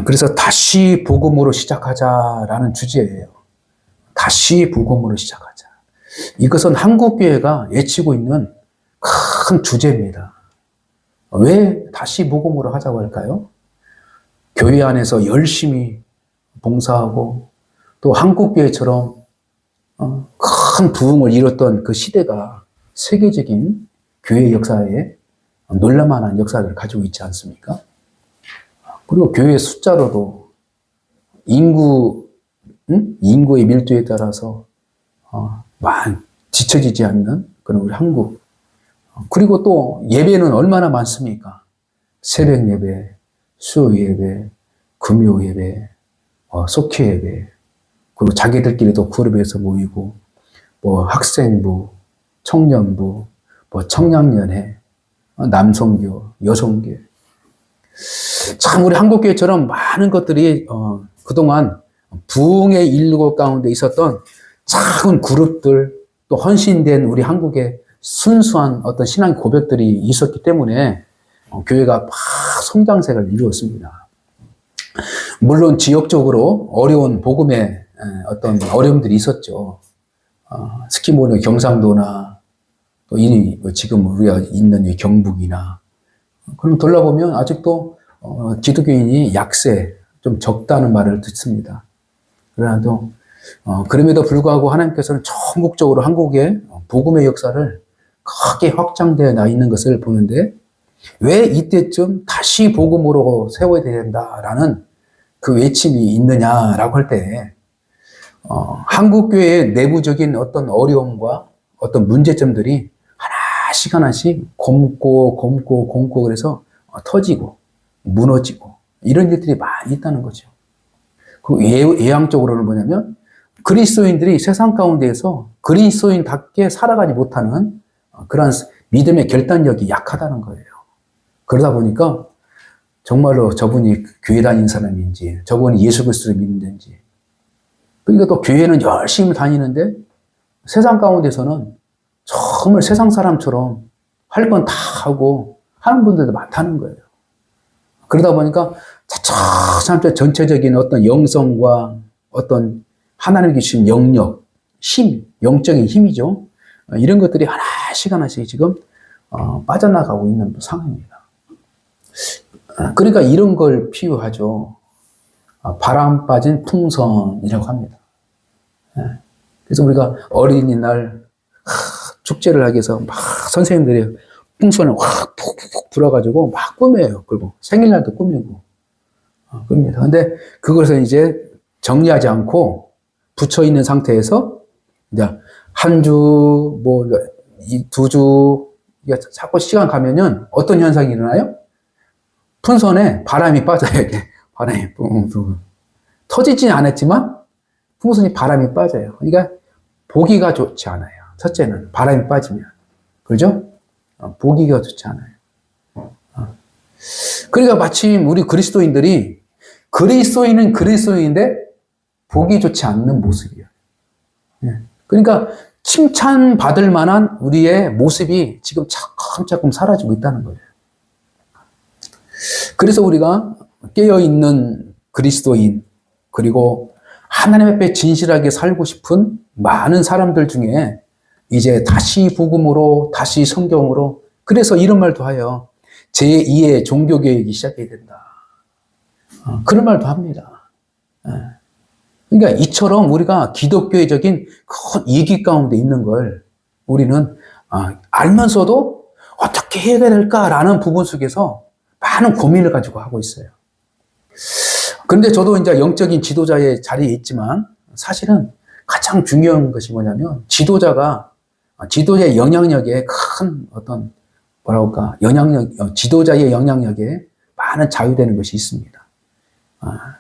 그래서 다시 복음으로 시작하자라는 주제예요. 다시 복음으로 시작하자. 이것은 한국교회가 외치고 있는 큰 주제입니다. 왜 다시 복음으로 하자고 할까요? 교회 안에서 열심히 봉사하고 또 한국교회처럼 큰 부흥을 이뤘던 그 시대가 세계적인 교회 역사에 놀랄만한 역사를 가지고 있지 않습니까? 그리고 교회 숫자로도 인구의 밀도에 따라서 뒤처지지 않는 그런 우리 한국. 그리고 또 예배는 얼마나 많습니까? 새벽 예배, 수요 예배, 금요 예배, 속회 예배, 그리고 자기들끼리도 그룹에서 모이고, 뭐 학생부, 청년부, 뭐 청량연회, 남성교, 여성교. 참 우리 한국교회처럼 많은 것들이 그동안 부흥의 일곱 가운데 있었던 작은 그룹들, 또 헌신된 우리 한국의 순수한 어떤 신앙 고백들이 있었기 때문에 교회가 막 성장세를 이루었습니다. 물론 지역적으로 어려운 복음의 어떤 어려움들이 있었죠. 특히 뭐 경상도나 또 지금 우리가 있는 이 경북이나 그럼 돌아보면 아직도 기독교인이 약세, 좀 적다는 말을 듣습니다. 그러나도 그럼에도 불구하고 하나님께서는 전국적으로 한국의 복음의 역사를 크게 확장되어 나 있는 것을 보는데 왜 이때쯤 다시 복음으로 세워야 된다라는 그 외침이 있느냐라고 할 때 한국교회의 내부적인 어떤 어려움과 어떤 문제점들이 하나씩 곪고 그래서 터지고 무너지고 이런 일들이 많이 있다는 거죠. 그리고 예양적으로는 뭐냐면 그리스도인들이 세상 가운데에서 그리스도인답게 살아가지 못하는 그런 믿음의 결단력이 약하다는 거예요. 그러다 보니까 정말로 저분이 교회 다니는 사람인지 저분이 예수 그리스도를 믿는지 그러니까 또 교회는 열심히 다니는데 세상 가운데서는 정말 세상 사람처럼 할 건 다 하고 하는 분들도 많다는 거예요. 그러다 보니까 차차 전체적인 어떤 영성과 어떤 하나님께 주신 영역, 힘, 영적인 힘이죠. 이런 것들이 하나씩 지금 빠져나가고 있는 상황입니다. 그러니까 이런 걸 비유하죠. 바람 빠진 풍선이라고 합니다. 그래서 우리가 어린이날 축제를 하기 위해서 막 선생님들이 풍선을 확 푹푹 불어가지고 막 꾸며요. 그리고 생일날도 꾸미고 그럽니다. 근데 그것을 이제 정리하지 않고 붙여 있는 상태에서 이제 한 주, 뭐, 두 주, 자꾸 시간 가면은 어떤 현상이 일어나요? 풍선에 바람이 빠져요, 이게. 바람이 뿡뿡. 터지지는 않았지만 풍선이 바람이 빠져요. 그러니까 보기가 좋지 않아요. 첫째는 바람이 빠지면. 그죠? 보기가 좋지 않아요. 그러니까 마침 우리 그리스도인들이 그리스도인은 그리스도인인데 보기 좋지 않는 모습이에요. 그러니까 칭찬받을 만한 우리의 모습이 지금 차츰 사라지고 있다는 거예요. 그래서 우리가 깨어있는 그리스도인 그리고 하나님 앞에 진실하게 살고 싶은 많은 사람들 중에 이제 다시 복음으로 다시 성경으로 그래서 이런 말도 해요. 제2의 종교개혁이 시작해야 된다. 그런 말도 합니다. 그러니까 이처럼 우리가 기독교적인 큰 이기 가운데 있는 걸 우리는 알면서도 어떻게 해야 될까라는 부분 속에서 많은 고민을 가지고 하고 있어요. 그런데 저도 이제 영적인 지도자의 자리에 있지만 사실은 가장 중요한 것이 뭐냐면 지도자의 영향력에 큰 어떤 지도자의 영향력에 많은 자유되는 것이 있습니다.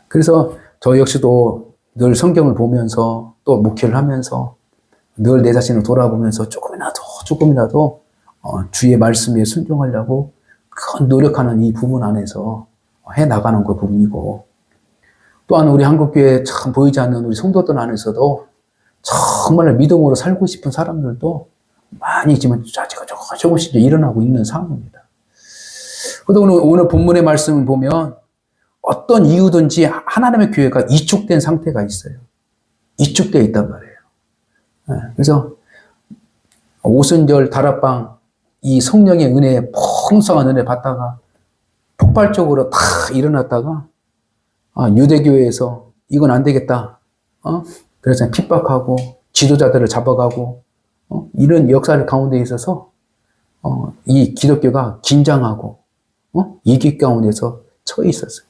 그래서 저 역시도 늘 성경을 보면서 또 목회를 하면서 늘 내 자신을 돌아보면서 조금이라도 주의 말씀에 순종하려고 큰 노력하는 이 부분 안에서 해 나가는 그 부분이고 또한 우리 한국교회 참 보이지 않는 우리 성도들 안에서도 정말 믿음으로 살고 싶은 사람들도 많이 지금 조금씩 일어나고 있는 상황입니다. 그래도 오늘 본문의 말씀을 보면 어떤 이유든지 하나님의 교회가 이축된 상태가 있어요. 이축되어 있단 말이에요. 그래서 오순절 다락방 이 성령의 은혜, 풍성한 은혜 받다가 폭발적으로 다 일어났다가 유대교회에서 이건 안 되겠다. 그래서 핍박하고 지도자들을 잡아가고 이런 역사를 가운데 있어서 이 기독교가 긴장하고 위기 가운데서 처해 있었어요.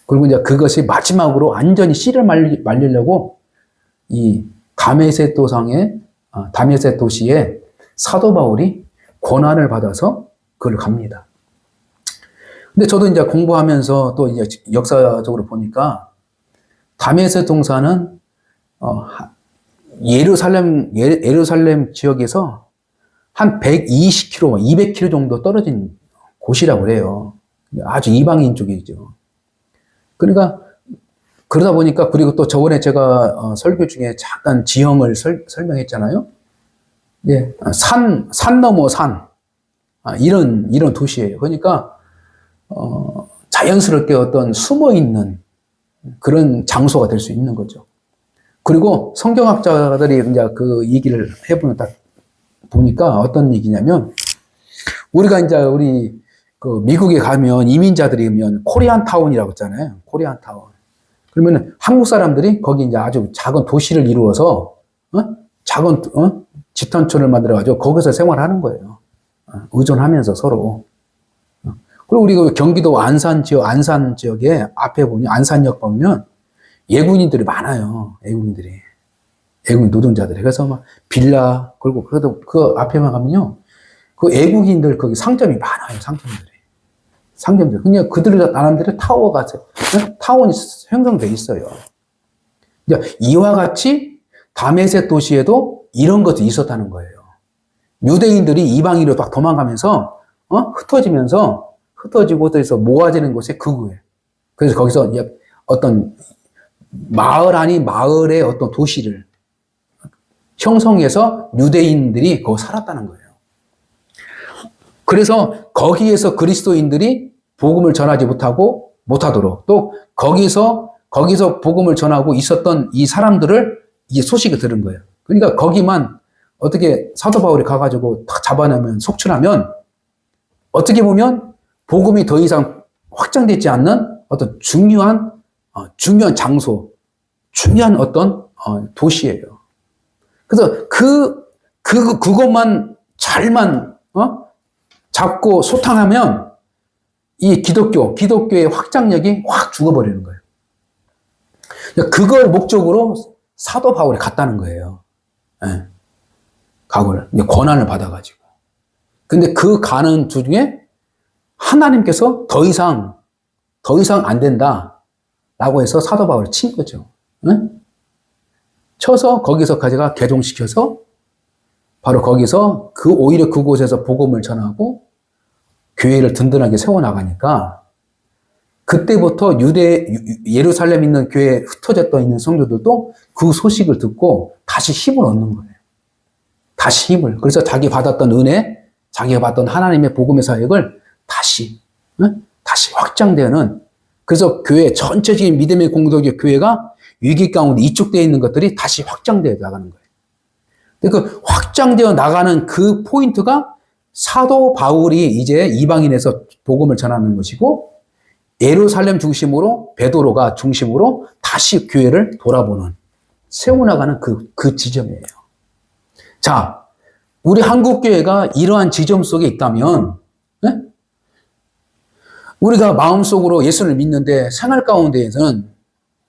그리고 이제 그것이 마지막으로 완전히 씨를 말리려고 이 다메섹 도시에 사도 바울이 권한을 받아서 그걸 갑니다. 근데 저도 이제 공부하면서 또 이제 역사적으로 보니까 다메섹 동산은 예루살렘 지역에서 한 120km, 200km 정도 떨어진 곳이라고 그래요. 아주 이방인 쪽이죠. 그러니까 그러다 보니까 그리고 또 저번에 제가 설교 중에 잠깐 지형을 설명했잖아요. 예, 산 넘어 산 이런 도시예요. 그러니까 자연스럽게 어떤 숨어 있는 그런 장소가 될 수 있는 거죠. 그리고 성경학자들이 이제 그 얘기를 해보면 딱 보니까 어떤 얘기냐면 우리가 이제 우리 그 미국에 가면 이민자들이면 코리안 타운이라고 했잖아요. 코리안 타운. 그러면 한국 사람들이 거기 이제 아주 작은 도시를 이루어서 작은 집단촌을 만들어가지고 거기서 생활하는 거예요. 의존하면서 서로. 그리고 우리가 경기도 안산 지역에 앞에 보면 안산역 보면 예군인들이 많아요. 예군 노동자들이. 그래서 막 빌라 그리고 그래도 그 앞에만 가면요, 그 외국인들 거기 상점이 많아요. 상점들. 그냥 그들 나름대로 타운이 형성돼 있어요. 이와 같이 다메섹 도시에도 이런 것도 있었다는 거예요. 유대인들이 이방인으로 막 도망가면서 흩어지고 또 모아지는 곳이 그거예요. 그래서 거기서 어떤 마을 아닌 마을의 어떤 도시를 형성해서 유대인들이 거기 살았다는 거예요. 그래서 거기에서 그리스도인들이 복음을 전하지 못하도록 또 거기서 복음을 전하고 있었던 이 사람들을 이 소식을 들은 거예요. 그러니까 거기만 어떻게 사도 바울이 가가지고 딱 잡아내면 속출하면 어떻게 보면 복음이 더 이상 확장되지 않는 어떤 중요한 장소, 중요한 어떤 도시예요. 그래서 그것만 잘만 잡고 소탕하면 이 기독교의 확장력이 확 죽어버리는 거예요. 그걸 목적으로 사도 바울이 갔다는 거예요. 예. 권한을 받아가지고. 근데 그 가는 중에 하나님께서 더 이상 안 된다. 라고 해서 사도 바울을 친 거죠. 응? 쳐서 거기서 가져가 개종시켜서 바로 거기서 오히려 그곳에서 복음을 전하고 교회를 든든하게 세워나가니까 그때부터 예루살렘 있는 교회에 흩어져 있는 성도들도 그 소식을 듣고 다시 힘을 얻는 거예요. 다시 힘을. 그래서 자기가 받았던 은혜, 자기가 받던 하나님의 복음의 사역을 다시 확장되는, 그래서 교회 전체적인 믿음의 공동체 교회가 위기 가운데 이축되어 있는 것들이 다시 확장되어 나가는 거예요. 근데 그 확장되어 나가는 그 포인트가 사도 바울이 이제 이방인에서 복음을 전하는 것이고 예루살렘 중심으로 베드로가 중심으로 다시 교회를 돌아보는, 세워나가는 그 지점이에요. 자, 우리 한국교회가 이러한 지점 속에 있다면, 네? 우리가 마음속으로 예수를 믿는데 생활 가운데에서는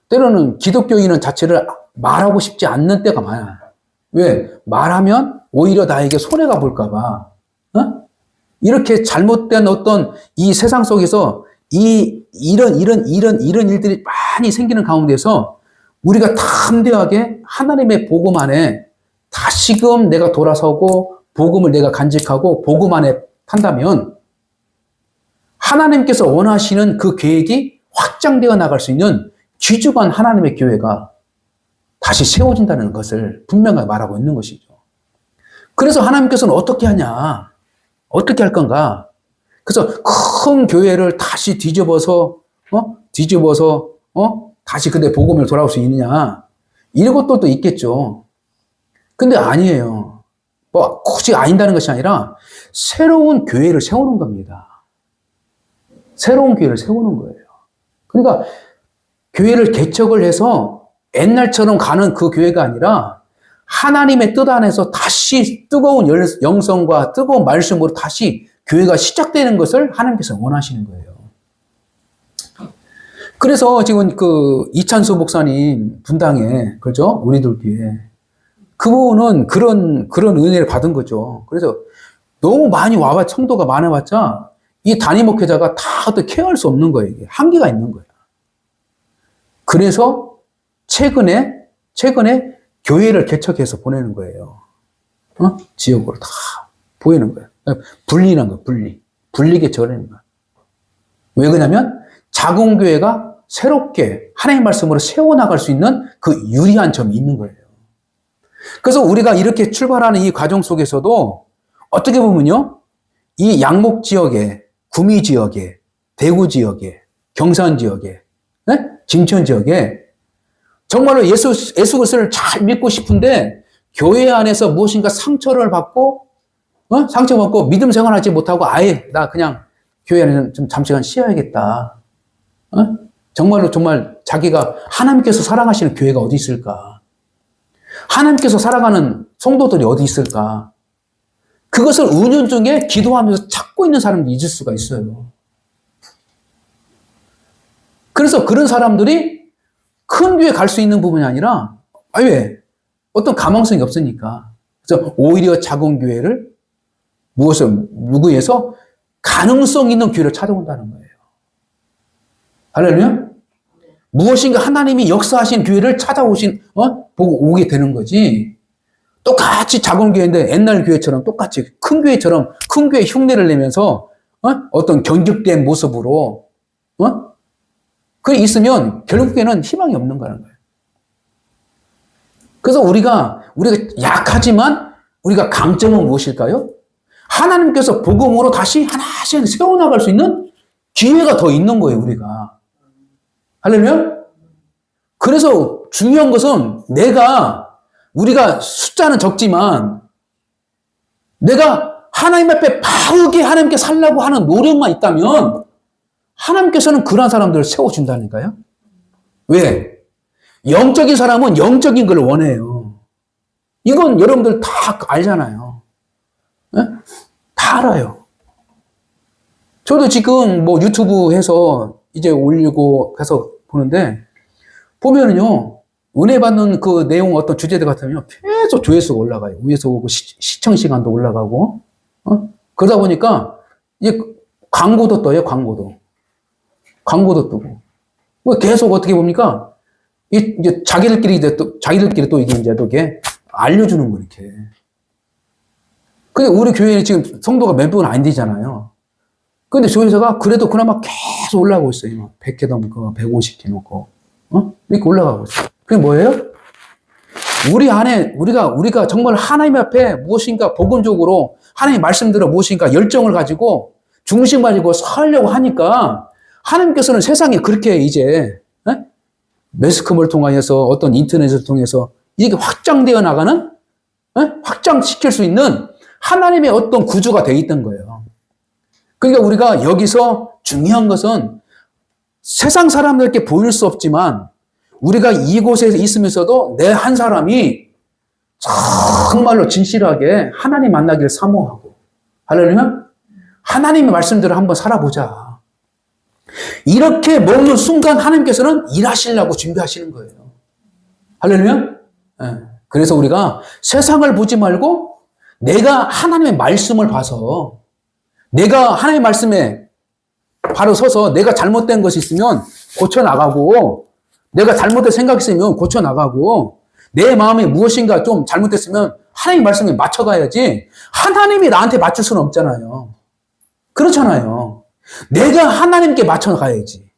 때로는 기독교인은 자체를 말하고 싶지 않는 때가 많아요. 왜? 말하면 오히려 나에게 손해가 볼까봐. 이렇게 잘못된 어떤 이 세상 속에서 이런 일들이 많이 생기는 가운데서 우리가 담대하게 하나님의 복음 안에 다시금 내가 돌아서고 복음을 내가 간직하고 복음 안에 탄다면 하나님께서 원하시는 그 계획이 확장되어 나갈 수 있는 귀중한 하나님의 교회가 다시 세워진다는 것을 분명하게 말하고 있는 것이죠. 그래서 하나님께서는 어떻게 하냐? 어떻게 할 건가? 그래서 큰 교회를 다시 뒤집어서 뒤집어서, 다시 그대 복음을 돌아올 수 있느냐. 이런 것도 또 있겠죠. 근데 아니에요. 뭐, 굳이 아닌다는 것이 아니라, 새로운 교회를 세우는 겁니다. 새로운 교회를 세우는 거예요. 그러니까, 교회를 개척을 해서 옛날처럼 가는 그 교회가 아니라, 하나님의 뜻 안에서 다시 뜨거운 영성과 뜨거운 말씀으로 다시 교회가 시작되는 것을 하나님께서 원하시는 거예요. 그래서 지금 그 이찬수 목사님 분당에, 그렇죠? 우리들 교회. 그분은 그런 은혜를 받은 거죠. 그래서 너무 많이 성도가 많아봤자 이 단임 목회자가 다 어떻게 케어할 수 없는 거예요. 이게 한계가 있는 거예요. 그래서 최근에 교회를 개척해서 보내는 거예요. 지역으로 다 보이는 거예요. 분리는 거예요. 분리 개척을 하는 거예요. 왜 그러냐면 작은 교회가 새롭게 하나님의 말씀으로 세워나갈 수 있는 그 유리한 점이 있는 거예요. 그래서 우리가 이렇게 출발하는 이 과정 속에서도 어떻게 보면요, 이 양목 지역에, 구미 지역에, 대구 지역에, 경산 지역에, 네? 진천 지역에 정말로 예수 그리스도를 잘 믿고 싶은데 교회 안에서 무엇인가 상처를 받고 상처받고 믿음 생활하지 못하고 아예 나 그냥 교회 안에서 좀 잠시간 쉬어야겠다. 정말로 정말 자기가 하나님께서 사랑하시는 교회가 어디 있을까? 하나님께서 사랑하는 성도들이 어디 있을까? 그것을 은연중에 기도하면서 찾고 있는 사람들이 있을 수가 있어요. 그래서 그런 사람들이 큰 교회 갈 수 있는 부분이 아니라, 왜? 어떤 가망성이 없으니까. 그래서 오히려 작은 교회를 누구에서 가능성 있는 교회를 찾아온다는 거예요. 할렐루야? 무엇인가 하나님이 역사하신 교회를 보고 오게 되는 거지. 똑같이 작은 교회인데 옛날 교회처럼 똑같이 큰 교회처럼 큰 교회 흉내를 내면서 어떤 경직된 모습으로 그게 있으면 결국에는 희망이 없는 거라는 거예요. 그래서 우리가 약하지만 우리가 강점은 무엇일까요? 하나님께서 복음으로 다시 하나씩 세워나갈 수 있는 기회가 더 있는 거예요, 우리가. 할렐루야? 그래서 중요한 것은 우리가 숫자는 적지만 내가 하나님 앞에 바르게 하나님께 살려고 하는 노력만 있다면 하나님께서는 그런 사람들을 세워준다니까요. 왜? 영적인 사람은 영적인 걸 원해요. 이건 여러분들 다 알잖아요. 네? 다 알아요. 저도 지금 뭐 유튜브 해서 이제 올리고 해서 보는데 보면은요, 은혜 받는 그 내용 어떤 주제들 같으면 계속 조회수가 올라가요. 위에서 오고 시청 시간도 올라가고, 그러다 보니까 이제 광고도 떠요, 광고도 뜨고. 계속 어떻게 봅니까? 이제 자기들끼리 또 이게 이제 또 이게 알려주는 거, 이렇게. 근데 우리 교회에 지금 성도가 몇 분은 안 되잖아요. 근데 조회수가 그래도 그나마 계속 올라가고 있어요. 100개 넘고, 150개 넘고, 이렇게 올라가고 있어요. 그게 뭐예요? 우리 안에, 우리가 정말 하나님 앞에 무엇인가 복음적으로 하나님 말씀대로 무엇인가 열정을 가지고 중심 가지고 살려고 하니까 하나님께서는 세상에 그렇게 이제 매스컴을 통하여서 어떤 인터넷을 통해서 이게 확장되어 나가는 확장시킬 수 있는 하나님의 어떤 구조가 되어 있던 거예요. 그러니까 우리가 여기서 중요한 것은 세상 사람들께 보일 수 없지만 우리가 이곳에 있으면서도 내 한 사람이 정말로 진실하게 하나님 만나기를 사모하고, 할렐루야? 하나님의 말씀대로 한번 살아보자. 이렇게 먹는 순간 하나님께서는 일하시려고 준비하시는 거예요. 할렐루야? 네. 그래서 우리가 세상을 보지 말고 내가 하나님의 말씀을 봐서 내가 하나님의 말씀에 바로 서서 내가 잘못된 것이 있으면 고쳐나가고 내가 잘못된 생각이 있으면 고쳐나가고 내 마음에 무엇인가 좀 잘못됐으면 하나님 말씀에 맞춰가야지 하나님이 나한테 맞출 수는 없잖아요. 그렇잖아요. 내가 하나님께 맞춰가야지.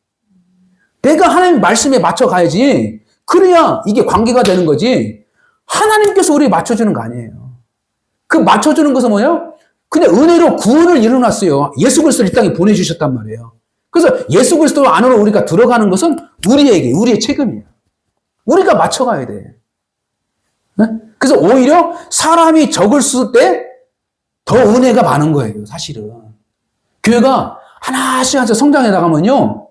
내가 하나님 말씀에 맞춰가야지. 그래야 이게 관계가 되는 거지. 하나님께서 우리 맞춰주는 거 아니에요. 그 맞춰주는 것은 뭐예요? 그냥 은혜로 구원을 이뤄놨어요. 예수 그리스도를 이 땅에 보내주셨단 말이에요. 그래서 예수 그리스도 안으로 우리가 들어가는 것은 우리의 책임이에요. 우리가 맞춰가야 돼. 네? 그래서 오히려 사람이 적을 때 더 은혜가 많은 거예요, 사실은. 교회가 하나씩 하나씩 성장해 나가면요,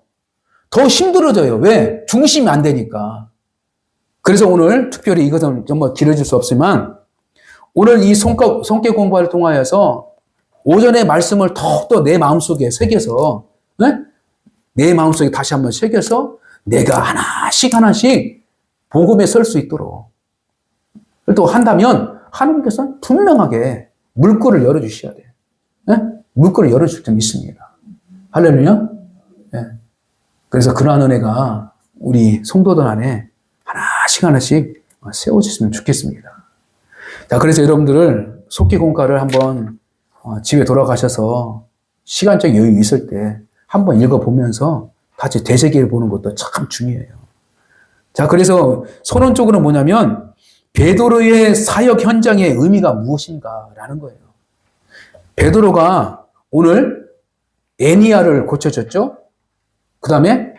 더 힘들어져요. 왜? 중심이 안 되니까. 그래서 오늘 특별히 이것은 정말 길어질 수 없지만, 오늘 이 성격 공부를 통하여서 오전의 말씀을 더욱더 내 마음속에 새겨서, 네? 내 마음속에 다시 한번 새겨서 내가 하나씩 복음에 설 수 있도록 또 한다면 하나님께서는 분명하게 물꼬를 열어주셔야 돼요. 네? 물꼬를 열어줄 점 있습니다. 할렐루야. 네. 그래서 그러한 은혜가 우리 성도들 안에 하나씩 세워졌으면 좋겠습니다. 자, 그래서 여러분들을 속기 공과를 한번 집에 돌아가셔서 시간적 여유 있을 때 한번 읽어보면서 다시 되새겨 보는 것도 참 중요해요. 자, 그래서 선언적으로 뭐냐면 베드로의 사역 현장의 의미가 무엇인가라는 거예요. 베드로가 오늘 애니야를 고쳐줬죠. 그 다음에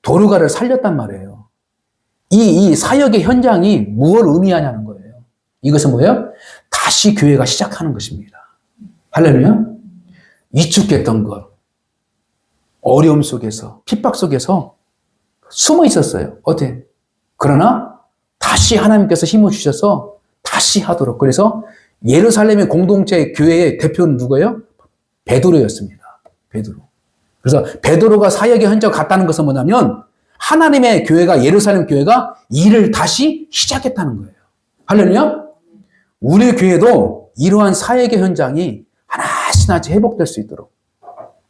도르가를 살렸단 말이에요. 이 사역의 현장이 무엇을 의미하냐는 거예요. 이것은 뭐예요? 다시 교회가 시작하는 것입니다. 할렐루야. 위축했던 것, 어려움 속에서, 핍박 속에서 숨어 있었어요. 어때? 그러나 다시 하나님께서 힘을 주셔서 다시 하도록. 그래서 예루살렘의 공동체 교회의 대표는 누구예요? 베드로였습니다. 베드로. 그래서 베드로가 사역의 현장을 갔다는 것은 뭐냐면 하나님의 교회가, 예루살렘 교회가 일을 다시 시작했다는 거예요. 할렐루야. 우리 교회도 이러한 사역의 현장이 하나씩 회복될 수 있도록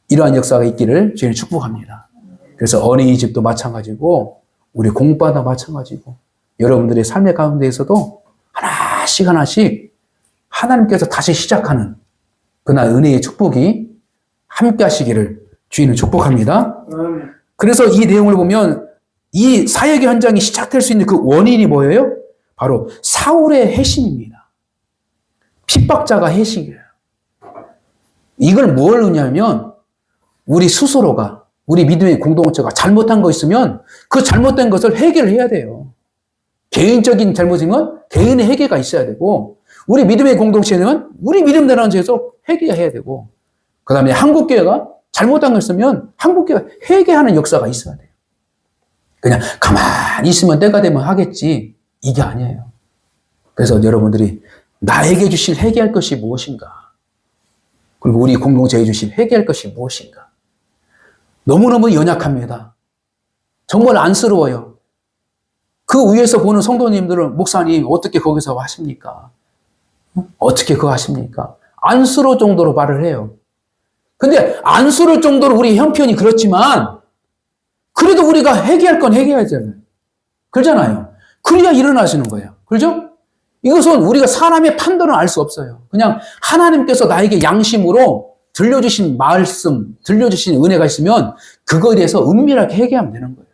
이러한 역사가 있기를 주님 축복합니다. 그래서 어린이집도 마찬가지고 우리 공부도 마찬가지고 여러분들의 삶의 가운데에서도 하나씩 하나님께서 다시 시작하는 그날 은혜의 축복이 함께 하시기를 주님은 축복합니다. 그래서 이 내용을 보면 이 사역의 현장이 시작될 수 있는 그 원인이 뭐예요? 바로 사울의 회심입니다. 핍박자가 회심이에요. 이걸 뭘 의미하면 우리 스스로가, 우리 믿음의 공동체가 잘못한 거 있으면 그 잘못된 것을 해결해야 돼요. 개인적인 잘못인 건 개인의 회개가 있어야 되고 우리 믿음의 공동체는 우리 믿음대로 해서 회개해야 되고 그 다음에 한국교회가 잘못한 거 있으면 한국교회가 회개하는 역사가 있어야 돼요. 그냥 가만히 있으면 때가 되면 하겠지 이게 아니에요. 그래서 여러분들이 나에게 주실 회개할 것이 무엇인가, 그리고 우리 공동체에 주실 회개할 것이 무엇인가. 너무너무 연약합니다. 정말 안쓰러워요. 그 위에서 보는 성도님들은 목사님 어떻게 거기서 하십니까? 어떻게 그거 하십니까? 안쓰러울 정도로 말을 해요. 근데 안쓰러울 정도로 우리 형편이 그렇지만 그래도 우리가 회개할 건 회개하잖아요. 그러잖아요. 그래야 일어나시는 거예요. 그렇죠? 이것은 우리가 사람의 판단을 알 수 없어요. 그냥 하나님께서 나에게 양심으로 들려주신 말씀, 들려주신 은혜가 있으면 그거에 대해서 은밀하게 회개하면 되는 거예요.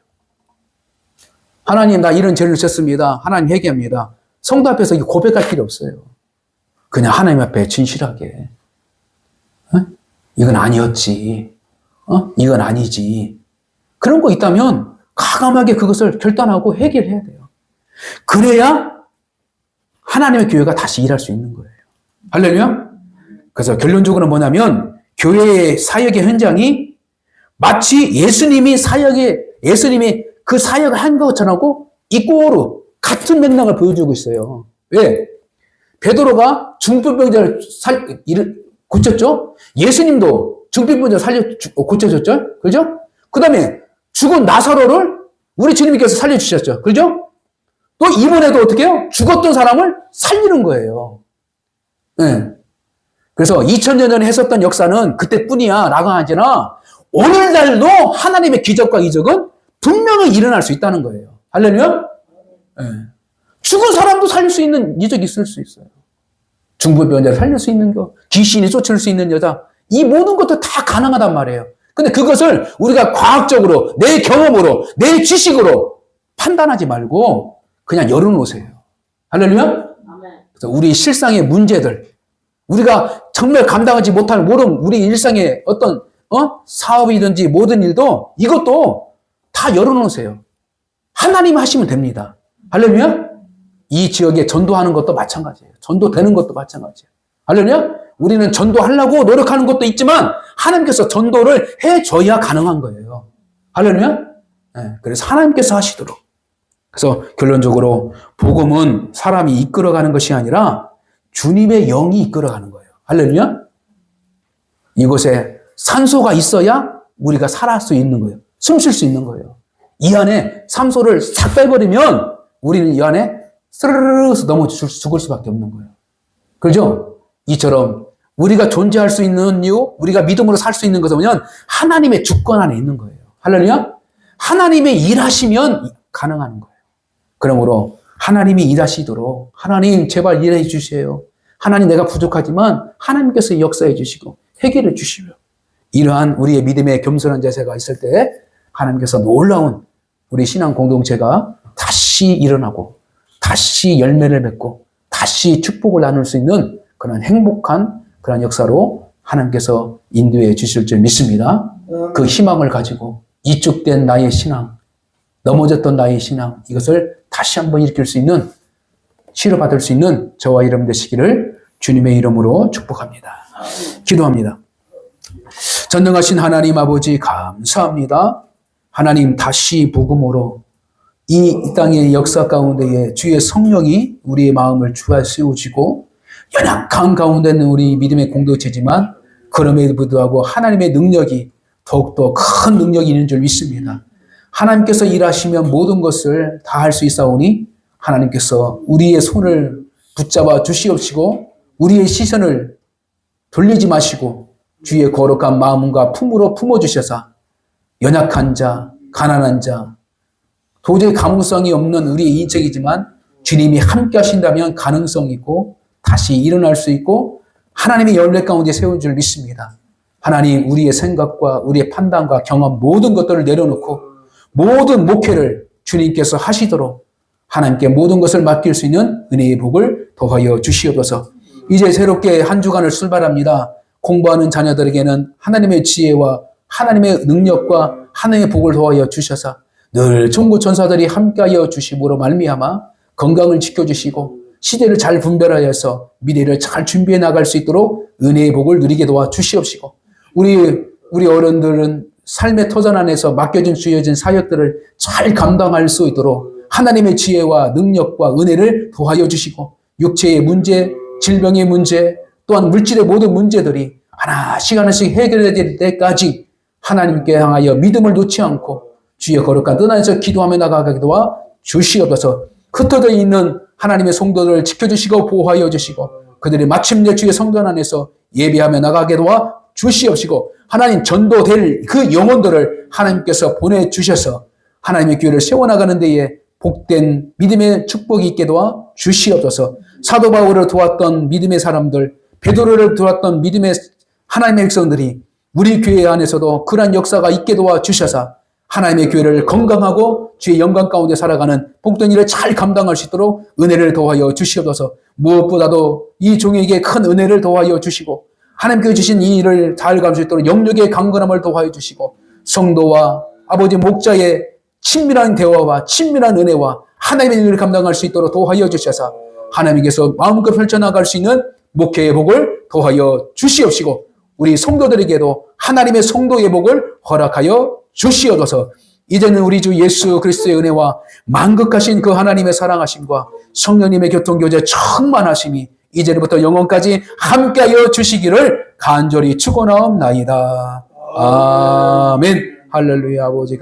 하나님, 나 이런 죄를 졌습니다. 하나님 회개합니다. 성도 앞에서 고백할 필요 없어요. 그냥 하나님 앞에 진실하게. 이건 아니었지. 이건 아니지. 그런 거 있다면 과감하게 그것을 결단하고 해결해야 돼요. 그래야 하나님의 교회가 다시 일할 수 있는 거예요. 할렐루야? 그래서 결론적으로 뭐냐면 교회의 사역의 현장이 마치 예수님이 그 사역을 한 것처럼 이꼬로 같은 맥락을 보여주고 있어요. 왜? 베드로가 중풍병자를 고쳤죠? 예수님도 중풍병자를 고쳐줬죠? 그죠? 그 다음에 죽은 나사로를 우리 주님께서 살려주셨죠? 그죠? 또 이번에도 어떻게 해요? 죽었던 사람을 살리는 거예요. 네. 그래서 2000년 전에 했었던 역사는 그때뿐이야 라고 하지나 오늘날도 하나님의 기적과 이적은 분명히 일어날 수 있다는 거예요. 할렐루야? 네. 죽은 사람도 살릴 수 있는 이적이 있을 수 있어요. 중풍병자를 살릴 수 있는 거, 귀신이 쫓을 수 있는 여자, 이 모든 것도 다 가능하단 말이에요. 근데 그것을 우리가 과학적으로, 내 경험으로, 내 지식으로 판단하지 말고 그냥 열어놓으세요. 할렐루야? 그래서 우리 실상의 문제들, 우리가 정말 감당하지 못할 모든 우리 일상의 어떤 사업이든지 모든 일도 이것도 다 열어놓으세요. 하나님 하시면 됩니다. 할렐루야? 이 지역에 전도하는 것도 마찬가지예요. 전도되는 것도 마찬가지예요. 할렐루야? 우리는 전도하려고 노력하는 것도 있지만 하나님께서 전도를 해줘야 가능한 거예요. 할렐루야? 네, 그래서 하나님께서 하시도록. 그래서 결론적으로 복음은 사람이 이끌어가는 것이 아니라 주님의 영이 이끌어가는 거예요. 할렐루야? 이곳에 산소가 있어야 우리가 살아갈 수 있는 거예요. 숨 쉴 수 있는 거예요. 이 안에 산소를 싹 빼버리면 우리는 이 안에 스르르르 넘어 죽을 수밖에 없는 거예요. 그렇죠? 이처럼 우리가 존재할 수 있는 이유, 우리가 믿음으로 살 수 있는 것은 뭐냐면 하나님의 주권 안에 있는 거예요. 할렐루야? 하나님의 일하시면 가능한 거예요. 그러므로 하나님이 일하시도록 하나님 제발 일해 주세요. 하나님 내가 부족하지만 하나님께서 역사해 주시고 해결해 주시며 이러한 우리의 믿음의 겸손한 자세가 있을 때 하나님께서 놀라운 우리 신앙 공동체가 다시 일어나고 다시 열매를 맺고 다시 축복을 나눌 수 있는 그런 행복한 그런 역사로 하나님께서 인도해 주실 줄 믿습니다. 그 희망을 가지고 이축된 나의 신앙, 넘어졌던 나의 신앙 이것을 다시 한번 일으킬 수 있는 치료받을 수 있는 저와 여러분 되시기를 주님의 이름으로 축복합니다. 기도합니다. 전능하신 하나님 아버지 감사합니다. 하나님 다시 복음으로 이 땅의 역사 가운데에 주의 성령이 우리의 마음을 주할 세우시고 연약한 가운데 있는 우리 믿음의 공동체지만 그럼에도 불구하고 하나님의 능력이 더욱더 큰 능력이 있는 줄 믿습니다. 하나님께서 일하시면 모든 것을 다 할 수 있사오니 하나님께서 우리의 손을 붙잡아 주시옵시고 우리의 시선을 돌리지 마시고 주의 거룩한 마음과 품으로 품어주셔서 연약한 자, 가난한 자, 도저히 가능성이 없는 우리의 인생이지만 주님이 함께 하신다면 가능성이 있고 다시 일어날 수 있고 하나님의 열매 가운데 세운 줄 믿습니다. 하나님 우리의 생각과 우리의 판단과 경험 모든 것들을 내려놓고 모든 목회를 주님께서 하시도록 하나님께 모든 것을 맡길 수 있는 은혜의 복을 더하여 주시옵소서. 이제 새롭게 한 주간을 출발합니다. 공부하는 자녀들에게는 하나님의 지혜와 하나님의 능력과 하나님의 복을 더하여 주셔서 늘 천구 천사들이 함께하여 주심으로 말미암아 건강을 지켜주시고 시대를 잘 분별하여서 미래를 잘 준비해 나갈 수 있도록 은혜의 복을 누리게 도와 주시옵시고 우리 어른들은 삶의 터전 안에서 맡겨진 주어진 사역들을 잘 감당할 수 있도록 하나님의 지혜와 능력과 은혜를 도와여 주시고 육체의 문제, 질병의 문제, 또한 물질의 모든 문제들이 하나씩 해결될 때까지 하나님께 향하여 믿음을 놓지 않고 주의 거룩한 뜻 안에서 기도하며 나가게 도와 주시옵소서. 흩어져 있는 하나님의 성도들을 지켜주시고 보호하여 주시고 그들이 마침내 주의 성전 안에서 예배하며 나가게 도와 주시옵시고 하나님 전도될 그 영혼들을 하나님께서 보내주셔서 하나님의 교회를 세워나가는 데에 복된 믿음의 축복이 있게 도와 주시옵소서. 사도 바울을 도왔던 믿음의 사람들, 베드로를 도왔던 믿음의 하나님의 백성들이 우리 교회 안에서도 그러한 역사가 있게 도와 주셔서 하나님의 교회를 건강하고 주의 영광 가운데 살아가는 복된 일을 잘 감당할 수 있도록 은혜를 더하여 주시옵소서. 무엇보다도 이 종에게 큰 은혜를 더하여 주시고 하나님께 주신 이 일을 잘 감수 있도록 영역의 강건함을 더하여 주시고 성도와 아버지 목자의 친밀한 대화와 친밀한 은혜와 하나님의 일을 감당할 수 있도록 도와여 주셔서 하나님께서 마음껏 펼쳐나갈 수 있는 목회의 복을 더하여 주시옵시고 우리 성도들에게도 하나님의 성도의 복을 허락하여 주시옵소서. 이제는 우리 주 예수 그리스도의 은혜와 만극하신 그 하나님의 사랑하심과 성령님의 교통교제 충만하심이 이제부터 영원까지 함께하여 주시기를 간절히 축원하옵나이다. 아멘. 할렐루야. 아버지